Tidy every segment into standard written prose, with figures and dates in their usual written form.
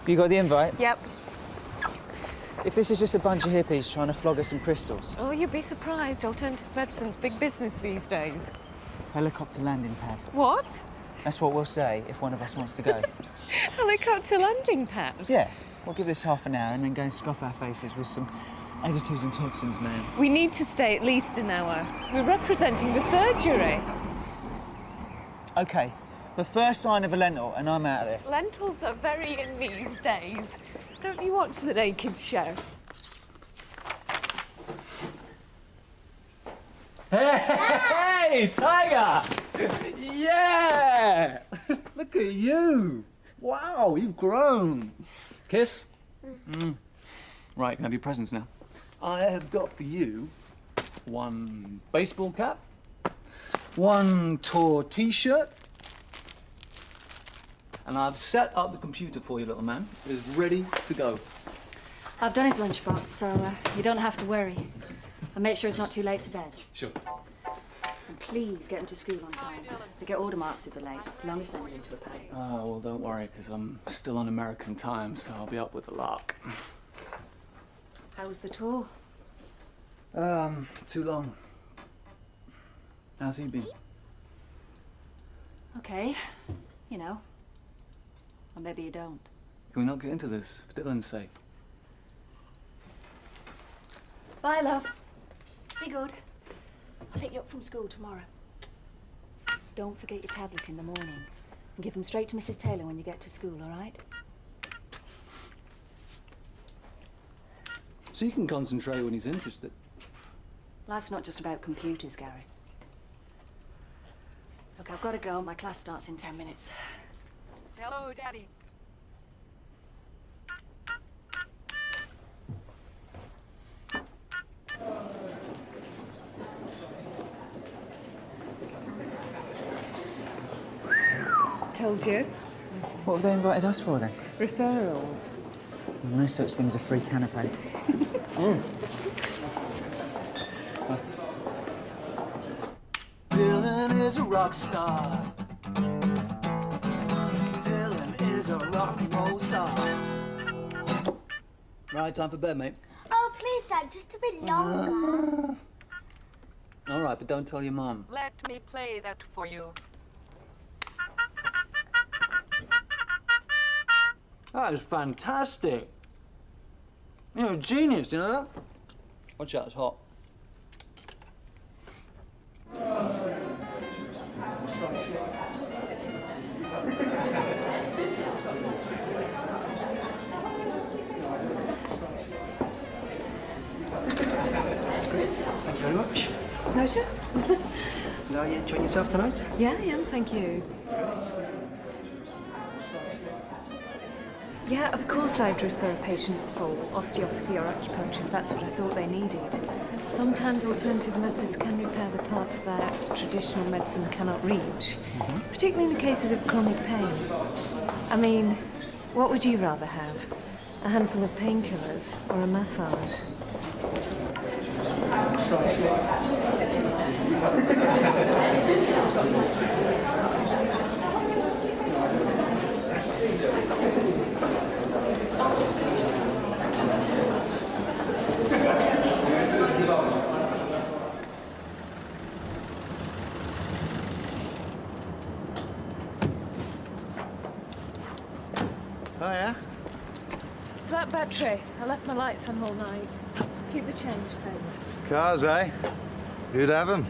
You got the invite? Yep. If this is just a bunch of hippies trying to flog us some crystals. Oh, you'd be surprised. Alternative medicine's big business these days. Helicopter landing pad. What? That's what we'll say if one of us wants to go. Helicopter landing pad? Yeah. We'll give this half an hour and then go and scoff our faces with some additives and toxins, man. We need to stay at least an hour. We're representing the surgery. OK. The first sign of a lentil and I'm out of there. Lentils are very in these days. Don't you watch The Naked Chef? Hey, Tiger! Yeah! Look at you! Wow, you've grown. Kiss? Right, you can have your presents now. I have got for you one baseball cap, one tour T-shirt, and I've set up the computer for you, little man. It is ready to go. I've done his lunchbox, so you don't have to worry. And make sure it's not too late to bed. Sure. And please get him to school on time. They get order marks if they're late. You can only send it into a paddy. Oh, well, don't worry, because I'm still on American time, so I'll be up with the lark. How was the tour? Too long. How's he been? Okay. You know. Or maybe you don't. Can we not get into this, for Dylan's sake? Bye, love. Be good. I'll pick you up from school tomorrow. Don't forget your tablet in the morning. And give them straight to Mrs. Taylor when you get to school, all right? So you can concentrate when he's interested. Life's not just about computers, Gary. Look, I've got to go. My class starts in 10 minutes. Hello, Daddy. Told you. What have they invited us for then? Referrals. No such thing as a free canapé. Dylan is a rock star. Dylan is a rock and roll star. Right, time for bed, mate. Oh, please, Dad, just a bit longer. All right, but don't tell your mum. Let me play that for you. That is fantastic. You're a genius, you know that? Watch out, it's hot. That's great. Thank you very much. Pleasure. Now, you enjoying yourself tonight? Yeah, I am, thank you. Yeah, of course I'd refer a patient for osteopathy or acupuncture if that's what I thought they needed. Sometimes alternative methods can repair the parts that traditional medicine cannot reach, particularly in the cases of chronic pain. I mean, what would you rather have? A handful of painkillers or a massage? Oh, yeah? Flat battery. I left my lights on all night. Keep the change, thanks. Cars, eh? Who'd have them?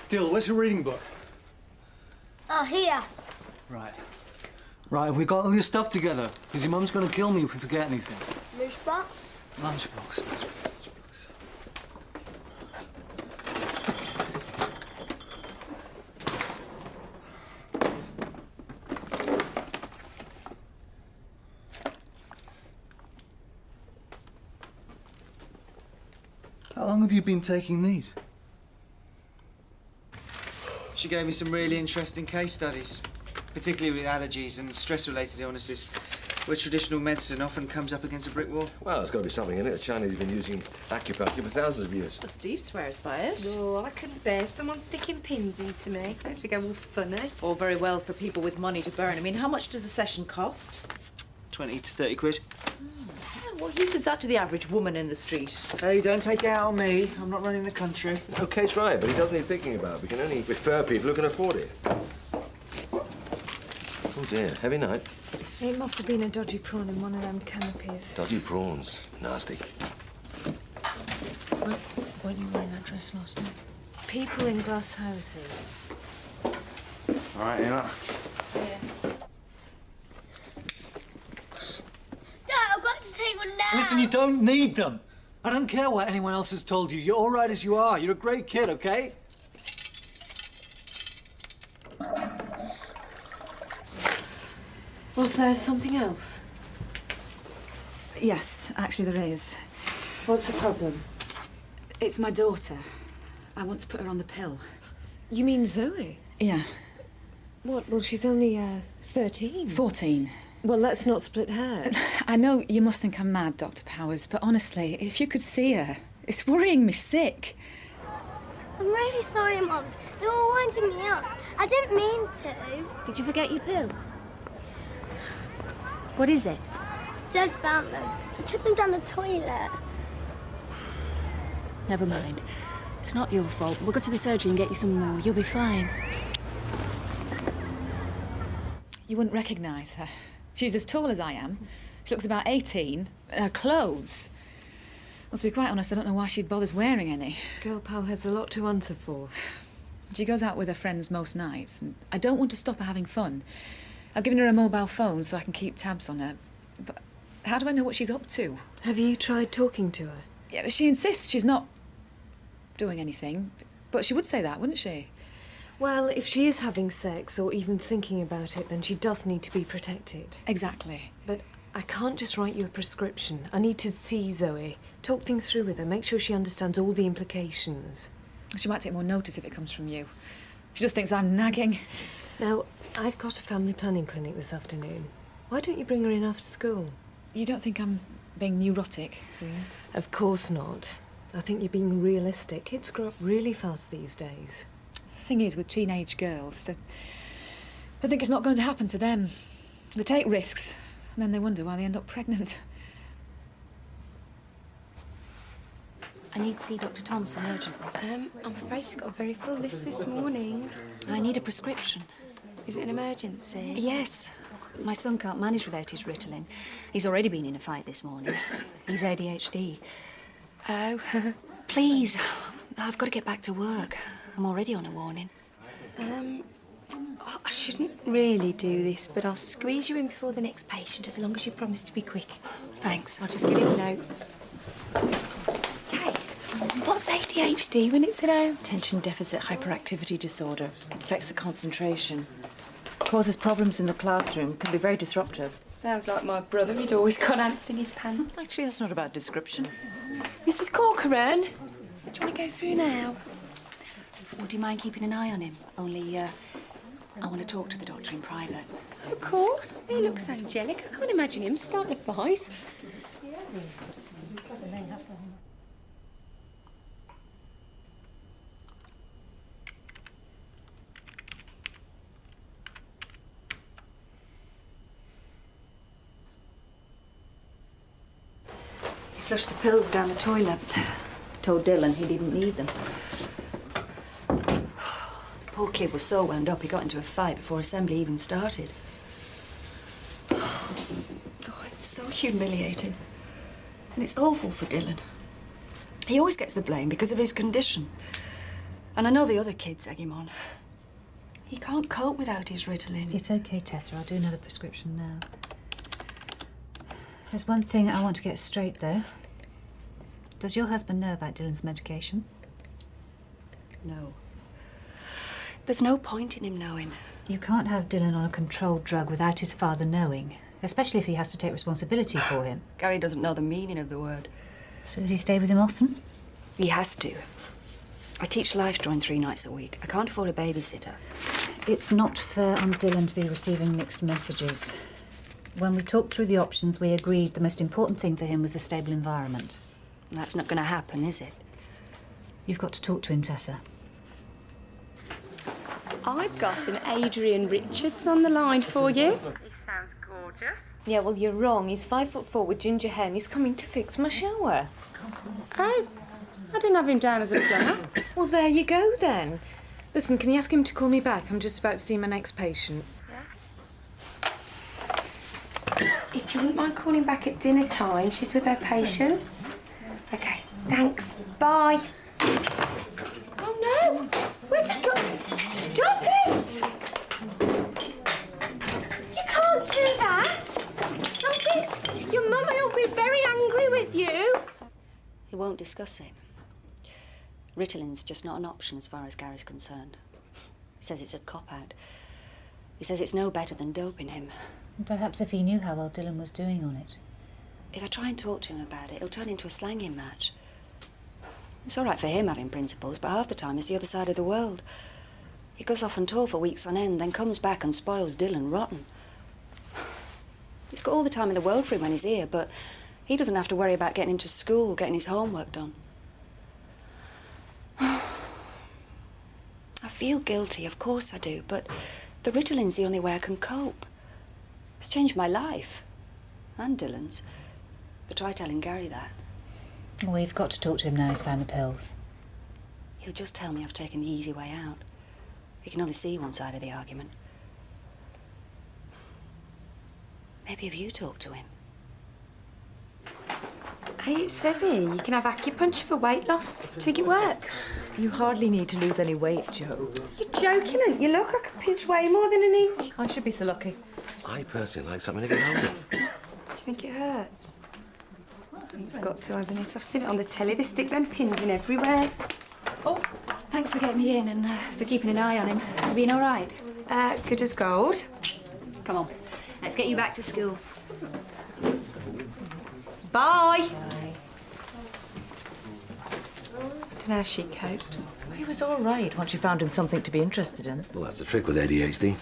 Dill, where's your reading book? Oh, here. Right. Right, have we got all your stuff together? Because your mum's going to kill me if we forget anything. Lunchbox. Lunchbox. How long have you been taking these? She gave me some really interesting case studies, particularly with allergies and stress-related illnesses. where traditional medicine often comes up against a brick wall? Well, there's got to be something in it. The Chinese have been using acupuncture for thousands of years. Well, Steve swears by it. Oh, I couldn't bear someone sticking pins into me. Makes me go all funny. All very well for people with money to burn. I mean, how much does a session cost? 20 to 30 quid. What use is that to the average woman in the street? Hey, don't take it out on me. I'm not running the country. Okay, right, but he doesn't need thinking about it. We can only refer people who can afford it. Oh dear, heavy night. It must have been a dodgy prawn in one of them canopies. Dodgy prawns. Nasty. Weren't you wearing that dress last night? People in glass houses. All right, Emma. Dad, I've got to take one now. Listen, you don't need them. I don't care what anyone else has told you. You're all right as you are. You're a great kid, okay? Was there something else? Yes, actually there is. What's the problem? It's my daughter. I want to put her on the pill. You mean Zoe? Yeah. What? Well, she's only 13. 14. Well, let's not split hairs. I know you must think I'm mad, Dr. Powers, but honestly, if you could see her, it's worrying me sick. I'm really sorry, Mum. They were winding me up. I didn't mean to. Did you forget your pill? What is it? Dad found them. He took them down the toilet. Never mind. It's not your fault. We'll go to the surgery and get you some more. You'll be fine. You wouldn't recognise her. She's as tall as I am. She looks about 18. Her clothes. Well, to be quite honest, I don't know why she bothers wearing any. Girl pal has a lot to answer for. She goes out with her friends most nights, and I don't want to stop her having fun. I've given her a mobile phone so I can keep tabs on her. But how do I know what she's up to? Have you tried talking to her? Yeah, but she insists she's not doing anything. But she would say that, wouldn't she? Well, if she is having sex or even thinking about it, then she does need to be protected. Exactly. But I can't just write you a prescription. I need to see Zoe, talk things through with her, make sure she understands all the implications. She might take more notice if it comes from you. She just thinks I'm nagging. Now, I've got a family planning clinic this afternoon. Why don't you bring her in after school? You don't think I'm being neurotic, do you? Of course not. I think you're being realistic. Kids grow up really fast these days. The thing is, with teenage girls, they think it's not going to happen to them. They take risks, and then they wonder why they end up pregnant. I need to see Dr. Thompson urgently. I'm afraid she's got a very full list this morning. I need a prescription. Is it an emergency? Yes. My son can't manage without his Ritalin. He's already been in a fight this morning. He's ADHD. Oh. Please, I've got to get back to work. I'm already on a warning. I shouldn't really do this, but I'll squeeze you in before the next patient as long as you promise to be quick. Thanks. I'll just get his notes. Kate, what's ADHD when it's Attention deficit hyperactivity disorder. Affects the concentration. Causes problems in the classroom. Can be very disruptive. Sounds like my brother. He'd always got ants in his pants. Actually, that's not a bad description. Mrs. Corcoran, do you want to go through now? Would you mind keeping an eye on him? Only, I want to talk to the doctor in private. Of course. He looks angelic. I can't imagine him starting a fight. He flushed the pills down the toilet. Told Dylan he didn't need them. The poor kid was so wound up he got into a fight before assembly even started. Oh, it's so humiliating. And it's awful for Dylan. He always gets the blame because of his condition. And I know the other kids egg him on. He can't cope without his Ritalin. It's okay, Tessa. I'll do another prescription now. There's one thing I want to get straight, though. Does your husband know about Dylan's medication? No. There's no point in him knowing. You can't have Dylan on a controlled drug without his father knowing, especially if he has to take responsibility for him. Gary doesn't know the meaning of the word. So does he stay with him often? He has to. I teach life drawing 3 nights a week. I can't afford a babysitter. It's not fair on Dylan to be receiving mixed messages. When we talked through the options, we agreed the most important thing for him was a stable environment. And that's not going to happen, is it? You've got to talk to him, Tessa. I've got an Adrian Richards on the line for you. He sounds gorgeous. Yeah, well, you're wrong. He's 5'4" with ginger hair and he's coming to fix my shower. Oh, I didn't have him down as a plumber. Well, there you go, then. Listen, can you ask him to call me back? I'm just about to see my next patient. If you wouldn't mind calling back at dinner time, she's with her patients. OK, thanks. Bye. Oh, no! Where's it gone? Stop it! You can't do that! Stop it! Your mummy will be very angry with you. He won't discuss it. Ritalin's just not an option as far as Gary's concerned. He says it's a cop-out. He says it's no better than doping him. Perhaps if he knew how well Dylan was doing on it. If I try and talk to him about it, it'll turn into a slanging match. It's all right for him having principles, but half the time it's the other side of the world. He goes off on tour for weeks on end, then comes back and spoils Dylan rotten. He's got all the time in the world for him when he's here, but he doesn't have to worry about getting him to school, getting his homework done. I feel guilty, of course I do, but the Ritalin's the only way I can cope. It's changed my life, and Dylan's. But try telling Gary that. We've got to talk to him now he's found the pills. He'll just tell me I've taken the easy way out. He can only see one side of the argument. Maybe if you talk to him. Hey, it says here you can have acupuncture for weight loss. Do you think it works? You hardly need to lose any weight, Jo. You're joking, aren't you? Look, I can pinch way more than an inch. I should be so lucky. I personally like something to get hold of. Do you think it hurts? It's got to, hasn't it? I've seen it on the telly. They stick them pins in everywhere. Oh, thanks for getting me in and for keeping an eye on him. Has he been all right? Good as gold. Come on, let's get you back to school. Bye. Don't know how she copes. He was all right once you found him something to be interested in. Well, that's the trick with ADHD.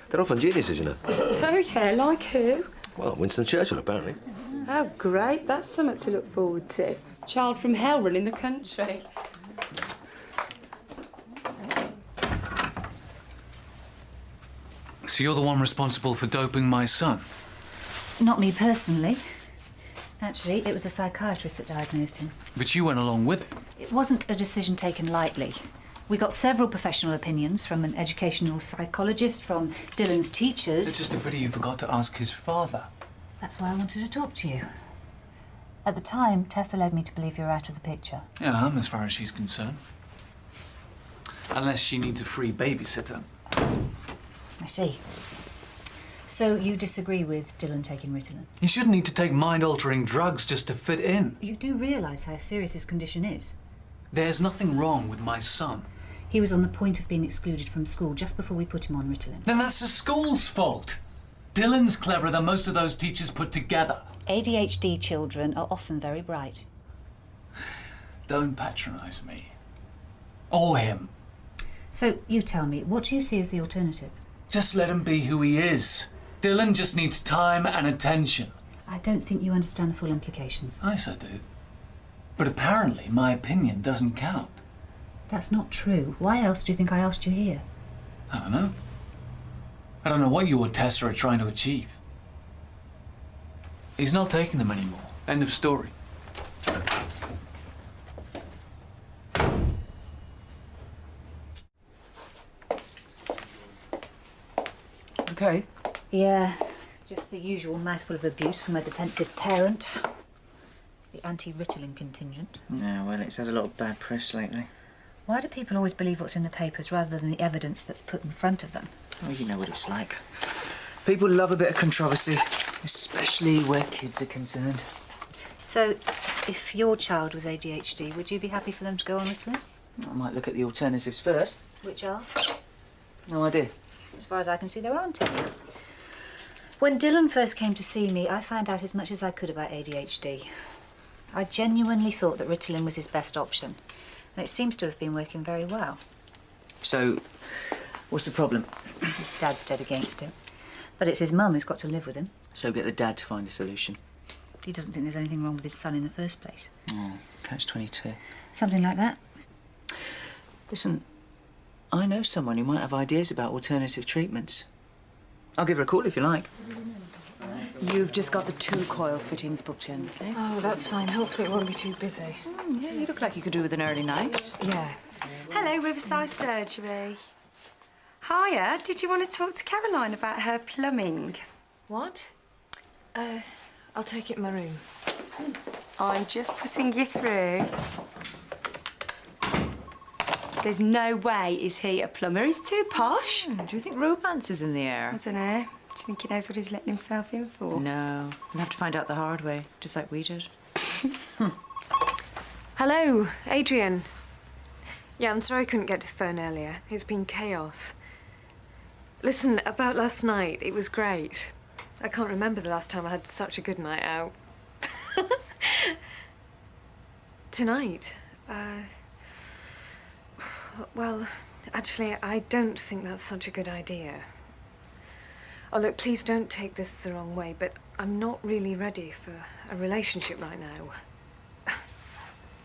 They're often geniuses, you know. Oh, yeah, like who? Well, Winston Churchill, apparently. Oh, great. That's something to look forward to. Child from hell running the country. So you're the one responsible for doping my son? Not me personally. Actually, it was a psychiatrist that diagnosed him. But you went along with it. It wasn't a decision taken lightly. We got several professional opinions from an educational psychologist, from Dylan's teachers. It's just a pity you forgot to ask his father. That's why I wanted to talk to you. At the time, Tessa led me to believe you were out of the picture. Yeah, as far as she's concerned. Unless she needs a free babysitter. I see. So you disagree with Dylan taking Ritalin? He shouldn't need to take mind-altering drugs just to fit in. You do realise how serious his condition is? There's nothing wrong with my son. He was on the point of being excluded from school just before we put him on Ritalin. Then that's the school's fault. Dylan's cleverer than most of those teachers put together. ADHD children are often very bright. Don't patronise me. Or him. So, you tell me, what do you see as the alternative? Just let him be who he is. Dylan just needs time and attention. I don't think you understand the full implications. Yes, I do. But apparently my opinion doesn't count. That's not true. Why else do you think I asked you here? I don't know. I don't know what you or Tessa are trying to achieve. He's not taking them anymore. End of story. Okay. Yeah, just the usual mouthful of abuse from a defensive parent. The anti-Ritalin contingent. Yeah, well, it's had a lot of bad press lately. Why do people always believe what's in the papers rather than the evidence that's put in front of them? Well, you know what it's like. People love a bit of controversy, especially where kids are concerned. So, if your child was ADHD, would you be happy for them to go on Ritalin? I might look at the alternatives first. Which are? No idea. As far as I can see, there aren't any. When Dylan first came to see me, I found out as much as I could about ADHD. I genuinely thought that Ritalin was his best option, and it seems to have been working very well. So, what's the problem? Dad's dead against it. But it's his mum who's got to live with him. So get the dad to find a solution. He doesn't think there's anything wrong with his son in the first place. Oh, catch-22. Something like that. Listen, I know someone who might have ideas about alternative treatments. I'll give her a call if you like. You've just got the 2 coil fittings booked in, okay? Oh, that's fine. Hopefully it won't be too busy. Yeah, you look like you could do with an early night. Yeah. Hello, Riverside Surgery. Hiya, did you want to talk to Caroline about her plumbing? What? I'll take it in my room. I'm just putting you through. There's no way is he a plumber. He's too posh. Do you think romance is in the air? I don't know. Do you think he knows what he's letting himself in for? No. You'll have to find out the hard way, just like we did. Hello, Adrian. Yeah, I'm sorry I couldn't get to the phone earlier. It's been chaos. Listen, about last night, it was great. I can't remember the last time I had such a good night out. Tonight? Well, actually, I don't think that's such a good idea. Oh, look, please don't take this the wrong way, but I'm not really ready for a relationship right now.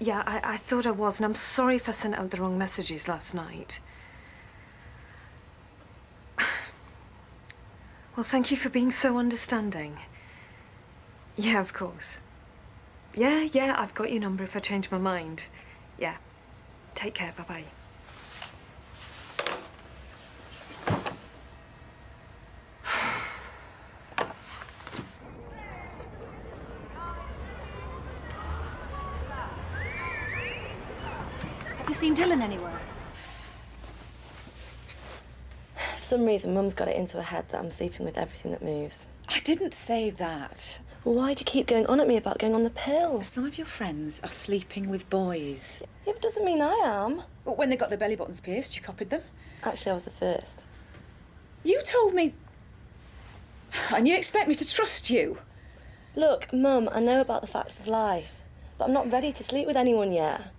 Yeah, I thought I was, and I'm sorry if I sent out the wrong messages last night. Well, thank you for being so understanding. Yeah, of course. Yeah, I've got your number if I change my mind. Yeah. Take care, bye-bye. Have you seen Dylan anywhere? For some reason, Mum's got it into her head that I'm sleeping with everything that moves. I didn't say that. Well, why do you keep going on at me about going on the pill? Some of your friends are sleeping with boys. Yeah, but doesn't mean I am. But when they got their belly buttons pierced, you copied them. Actually, I was the first. You told me... And you expect me to trust you? Look, Mum, I know about the facts of life, but I'm not ready to sleep with anyone yet.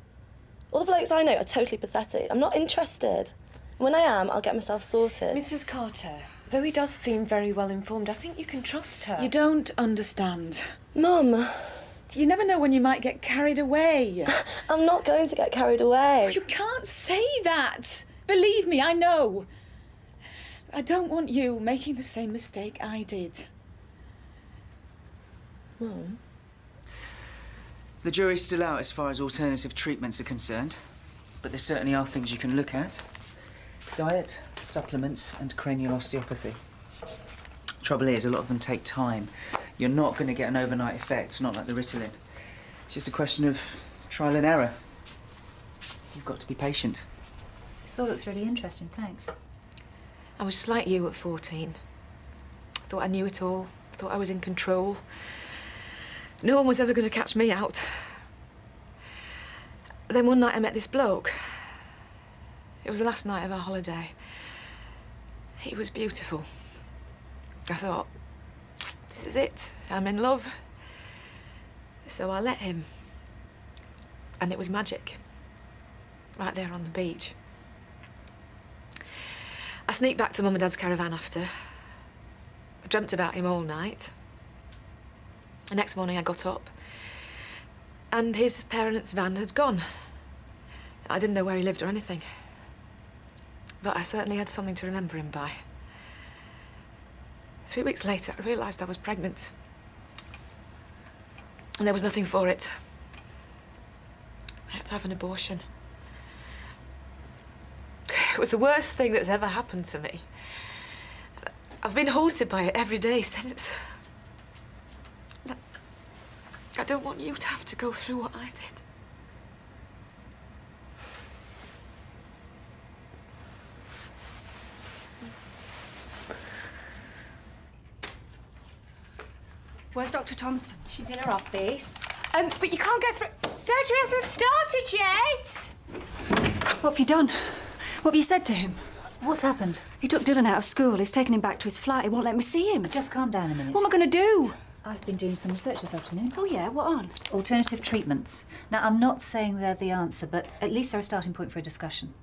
All the blokes I know are totally pathetic. I'm not interested. When I am, I'll get myself sorted. Mrs. Carter, Zoe does seem very well informed. I think you can trust her. You don't understand. Mum. You never know when you might get carried away. I'm not going to get carried away. You can't say that. Believe me, I know. I don't want you making the same mistake I did. Mum? The jury's still out as far as alternative treatments are concerned, but there certainly are things you can look at. Diet, supplements, and cranial osteopathy. Trouble is, a lot of them take time. You're not going to get an overnight effect, not like the Ritalin. It's just a question of trial and error. You've got to be patient. This all looks really interesting, thanks. I was just like you at 14. I thought I knew it all. I thought I was in control. No one was ever going to catch me out. Then one night I met this bloke. It was the last night of our holiday. He was beautiful. I thought, this is it. I'm in love. So I let him. And it was magic. Right there on the beach. I sneaked back to Mum and Dad's caravan after. I dreamt about him all night. The next morning I got up and his parents' van had gone. I didn't know where he lived or anything. But I certainly had something to remember him by. 3 weeks later, I realised I was pregnant. And there was nothing for it. I had to have an abortion. It was the worst thing that's ever happened to me. I've been haunted by it every day since. I don't want you to have to go through what I did. Where's Dr. Thompson? She's in her office. But you can't go through... Surgery hasn't started yet! What have you done? What have you said to him? What's happened? He took Dylan out of school. He's taken him back to his flat. He won't let me see him. Just calm down a minute. What am I going to do? I've been doing some research this afternoon. Oh, yeah? What on? Alternative treatments. Now, I'm not saying they're the answer, but at least they're a starting point for a discussion.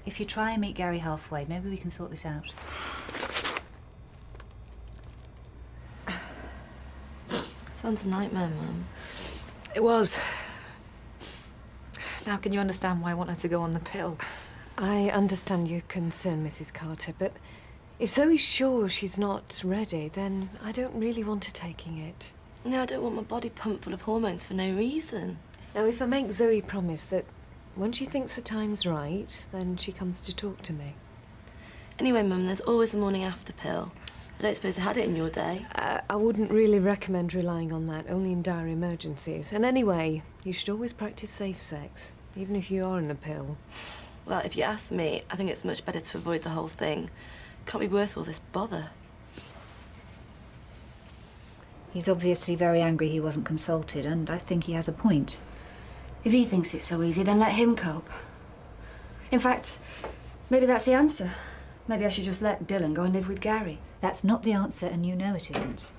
If you try and meet Gary halfway, maybe we can sort this out. Sounds a nightmare, Mum. It was. Now can you understand why I want her to go on the pill? I understand your concern, Mrs. Carter, but if Zoe's sure she's not ready, then I don't really want her taking it. No, I don't want my body pumped full of hormones for no reason. Now, if I make Zoe promise that when she thinks the time's right, then she comes to talk to me. Anyway, Mum, there's always the morning after pill. I don't suppose they had it in your day. I wouldn't really recommend relying on that, only in dire emergencies. And anyway, you should always practice safe sex, even if you are on the pill. Well, if you ask me, I think it's much better to avoid the whole thing. Can't be worth all this bother. He's obviously very angry he wasn't consulted, and I think he has a point. If he thinks it's so easy, then let him cope. In fact, maybe that's the answer. Maybe I should just let Dylan go and live with Gary. That's not the answer, and you know it isn't.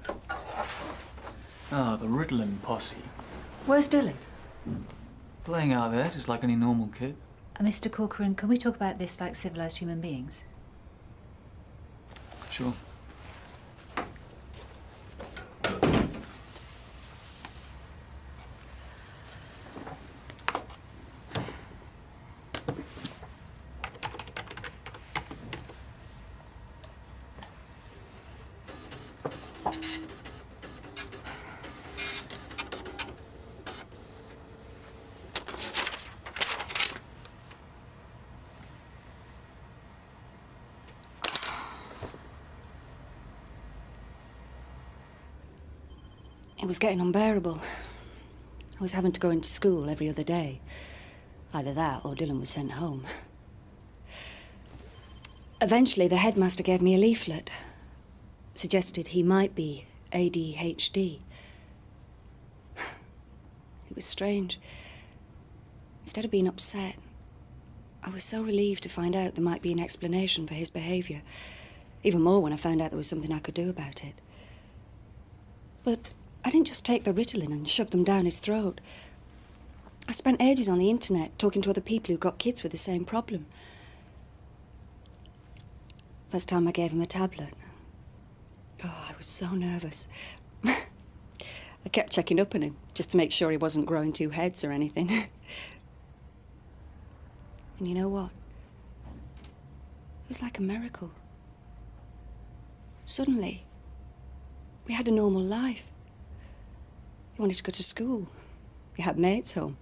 Ah, the Ritalin posse. Where's Dylan? Playing out there, just like any normal kid. Mr. Corcoran, can we talk about this like civilized human beings? Sure. It was getting unbearable. I was having to go into school every other day. Either that or Dylan was sent home. Eventually, the headmaster gave me a leaflet. Suggested he might be ADHD. It was strange. Instead of being upset, I was so relieved to find out there might be an explanation for his behaviour. Even more when I found out there was something I could do about it. But I didn't just take the Ritalin and shove them down his throat. I spent ages on the internet talking to other people who got kids with the same problem. First time I gave him a tablet. Oh, I was so nervous. I kept checking up on him just to make sure he wasn't growing two heads or anything. And you know what? It was like a miracle. Suddenly, we had a normal life. He wanted to go to school. He had mates home.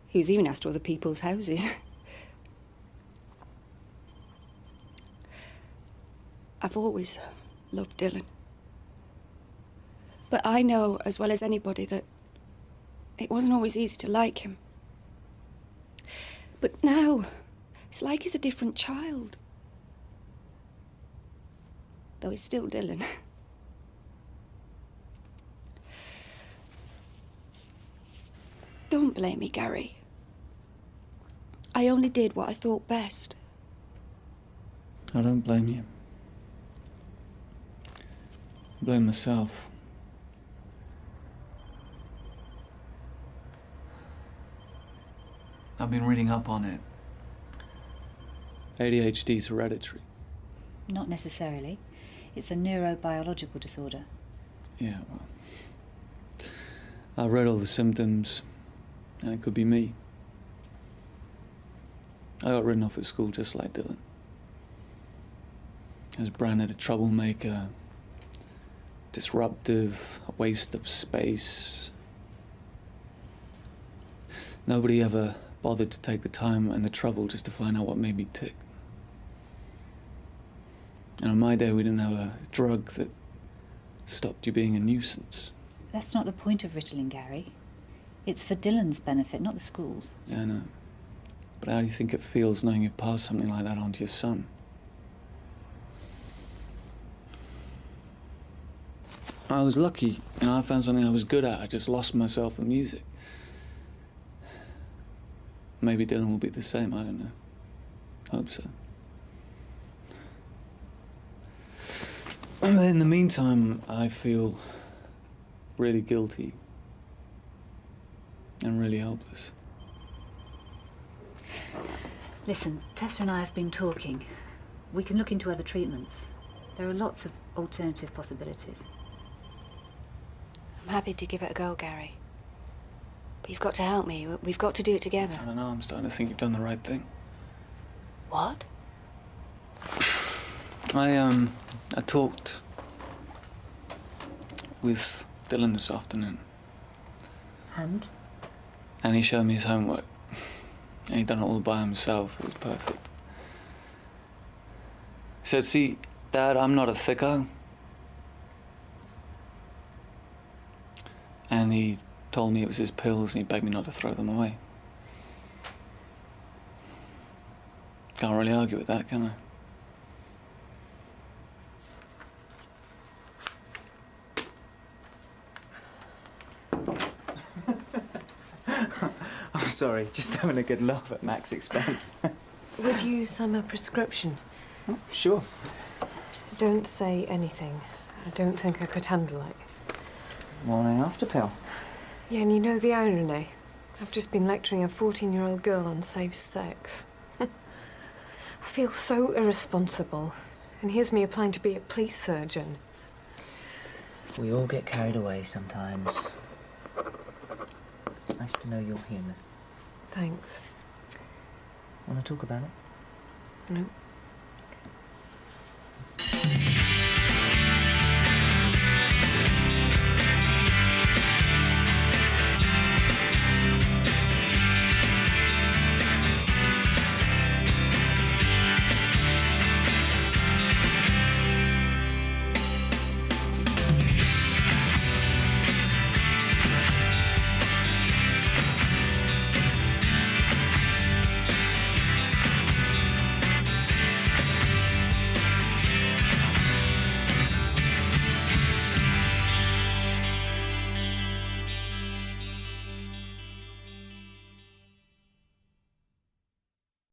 He was even asked to other people's houses. I've always loved Dylan. But I know as well as anybody that it wasn't always easy to like him. But now, it's like he's a different child. Though he's still Dylan. Don't blame me, Gary. I only did what I thought best. I don't blame you. I blame myself. I've been reading up on it. ADHD is hereditary. Not necessarily. It's a neurobiological disorder. Yeah, well, I've read all the symptoms, and it could be me. I got written off at school just like Dylan. I was branded a troublemaker, disruptive, a waste of space. Nobody ever bothered to take the time and the trouble just to find out what made me tick. And in my day, we didn't have a drug that stopped you being a nuisance. That's not the point of Ritalin, Gary. It's for Dylan's benefit, not the school's. Yeah, I know. But how do you think it feels knowing you've passed something like that on to your son? I was lucky. You know, I found something I was good at. I just lost myself in music. Maybe Dylan will be the same, I don't know. Hope so. In the meantime, I feel really guilty and really helpless. Listen, Tessa and I have been talking. We can look into other treatments. There are lots of alternative possibilities. I'm happy to give it a go, Gary. But you've got to help me. We've got to do it together. I don't know, I'm starting to think you've done the right thing. What? I talked with Dylan this afternoon. And? And he showed me his homework. And he'd done it all by himself. It was perfect. He said, see, Dad, I'm not a thicko. And he told me it was his pills and he begged me not to throw them away. Can't really argue with that, can I? I'm sorry, just having a good laugh at Mac's expense. Would you sign a prescription? Oh, sure. Don't say anything. I don't think I could handle it. Morning after pill. Yeah, and you know the irony? I've just been lecturing a 14-year-old girl on safe sex. I feel so irresponsible. And here's me applying to be a police surgeon. We all get carried away sometimes. Nice to know your humour. Thanks. Want to talk about it? No.